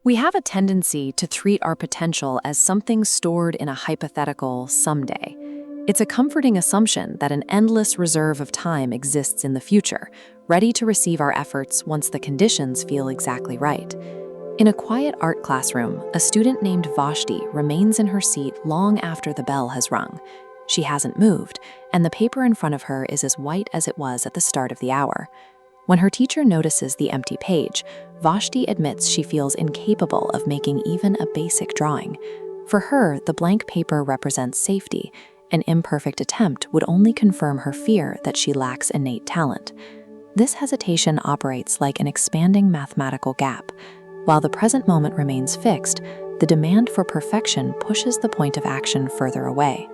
We have a tendency to treat our potential as something stored in a hypothetical someday. It's a comforting assumption that an endless reserve of time exists in the future, ready to receive our efforts once the conditions feel exactly right. In a quiet art classroom, a student named Vashti remains in her seat long after the bell has rung. She hasn't moved, and the paper in front of her is as white as it was at the start of the hour. When her teacher notices the empty page, Vashti admits she feels incapable of making even a basic drawing. For her, the blank paper represents safety. An imperfect attempt would only confirm her fear that she lacks innate talent. This hesitation operates like an expanding mathematical gap. While the present moment remains fixed, the demand for perfection pushes the point of action further away.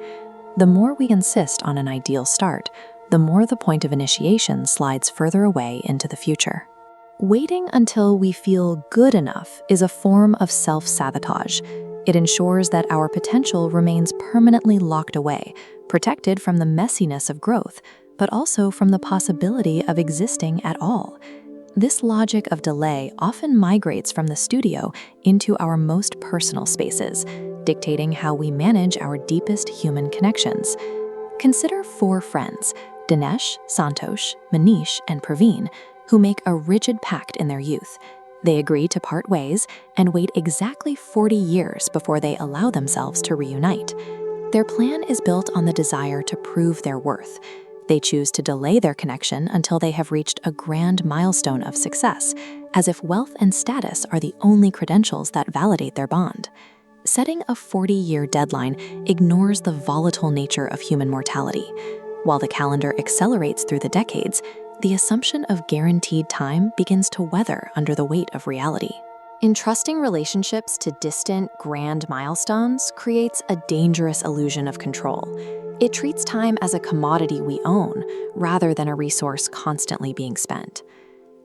The more we insist on an ideal start, the more the point of initiation slides further away into the future. Waiting until we feel good enough is a form of self-sabotage. It ensures that our potential remains permanently locked away, protected from the messiness of growth, but also from the possibility of existing at all. This logic of delay often migrates from the studio into our most personal spaces, dictating how we manage our deepest human connections. Consider 4 friends, Dinesh, Santosh, Manish, and Praveen, who make a rigid pact in their youth. They agree to part ways and wait exactly 40 years before they allow themselves to reunite. Their plan is built on the desire to prove their worth. They choose to delay their connection until they have reached a grand milestone of success, as if wealth and status are the only credentials that validate their bond. Setting a 40-year deadline ignores the volatile nature of human mortality. While the calendar accelerates through the decades, the assumption of guaranteed time begins to weather under the weight of reality. Entrusting relationships to distant, grand milestones creates a dangerous illusion of control. It treats time as a commodity we own, rather than a resource constantly being spent.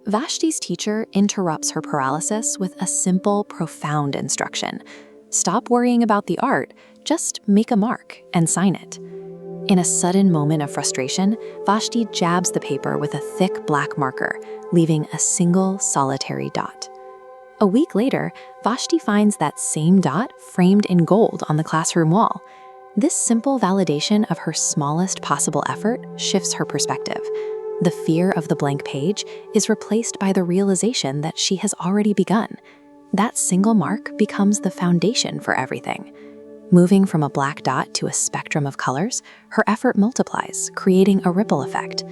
Vashti's teacher interrupts her paralysis with a simple, profound instruction. Stop worrying about the art, just make a mark and sign it. In a sudden moment of frustration, Vashti jabs the paper with a thick black marker, leaving a single solitary dot. A week later, Vashti finds that same dot framed in gold on the classroom wall. This simple validation of her smallest possible effort shifts her perspective. The fear of the blank page is replaced by the realization that she has already begun. That single mark becomes the foundation for everything. Moving from a black dot to a spectrum of colors, her effort multiplies, creating a ripple effect.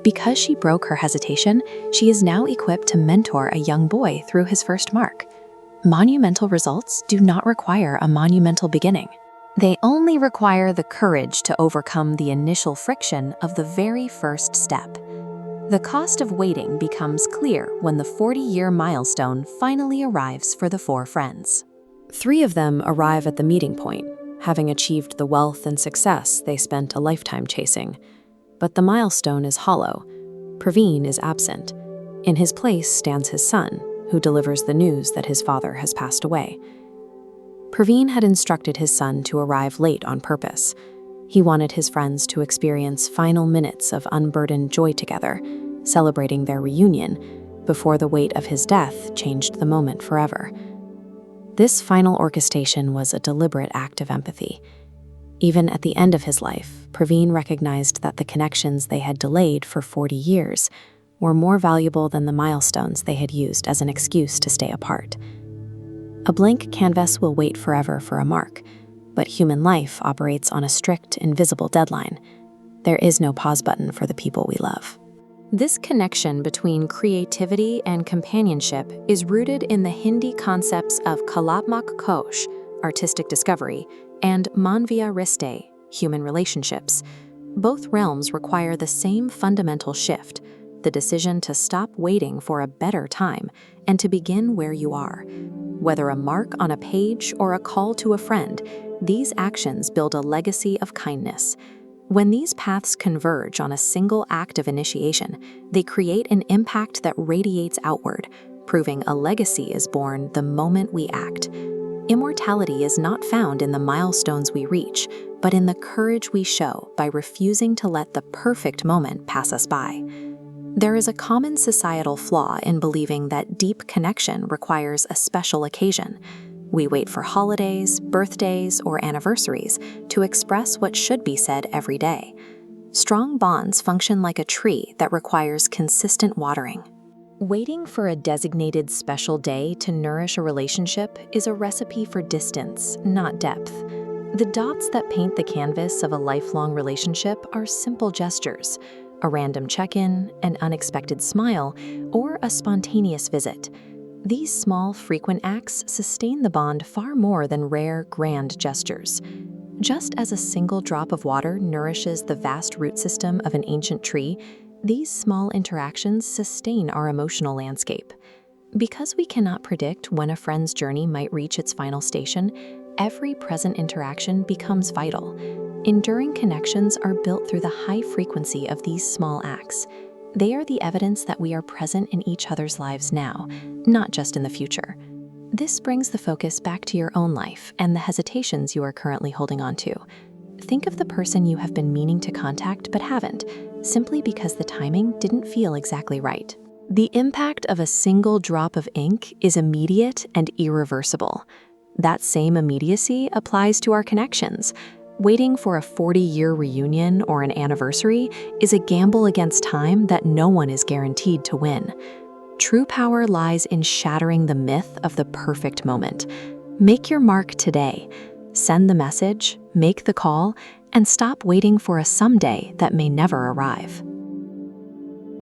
Because she broke her hesitation, she is now equipped to mentor a young boy through his first mark. Monumental results do not require a monumental beginning. They only require the courage to overcome the initial friction of the very first step. The cost of waiting becomes clear when the 40-year milestone finally arrives for the 4 friends. 3 of them arrive at the meeting point, having achieved the wealth and success they spent a lifetime chasing. But the milestone is hollow. Praveen is absent. In his place stands his son, who delivers the news that his father has passed away. Praveen had instructed his son to arrive late on purpose. He wanted his friends to experience final minutes of unburdened joy together, celebrating their reunion, before the weight of his death changed the moment forever. This final orchestration was a deliberate act of empathy. Even at the end of his life, Praveen recognized that the connections they had delayed for 40 years were more valuable than the milestones they had used as an excuse to stay apart. A blank canvas will wait forever for a mark, but human life operates on a strict, invisible deadline. There is no pause button for the people we love. This connection between creativity and companionship is rooted in the Hindi concepts of Kalatmak Kosh, artistic discovery, and Manvya Riste, human relationships. Both realms require the same fundamental shift, the decision to stop waiting for a better time and to begin where you are. Whether a mark on a page or a call to a friend, these actions build a legacy of kindness. When these paths converge on a single act of initiation, they create an impact that radiates outward, proving a legacy is born the moment we act. Immortality is not found in the milestones we reach, but in the courage we show by refusing to let the perfect moment pass us by. There is a common societal flaw in believing that deep connection requires a special occasion. We wait for holidays, birthdays, or anniversaries to express what should be said every day. Strong bonds function like a tree that requires consistent watering. Waiting for a designated special day to nourish a relationship is a recipe for distance, not depth. The dots that paint the canvas of a lifelong relationship are simple gestures: a random check-in, an unexpected smile, or a spontaneous visit. These small, frequent acts sustain the bond far more than rare, grand gestures. Just as a single drop of water nourishes the vast root system of an ancient tree, these small interactions sustain our emotional landscape. Because we cannot predict when a friend's journey might reach its final station, every present interaction becomes vital. Enduring connections are built through the high frequency of these small acts. They are the evidence that we are present in each other's lives now, not just in the future. This brings the focus back to your own life and the hesitations you are currently holding on to. Think of the person you have been meaning to contact but haven't, simply because the timing didn't feel exactly right. The impact of a single drop of ink is immediate and irreversible. That same immediacy applies to our connections. Waiting for a 40-year reunion or an anniversary is a gamble against time that no one is guaranteed to win. True power lies in shattering the myth of the perfect moment. Make your mark today. Send the message, make the call, and stop waiting for a someday that may never arrive.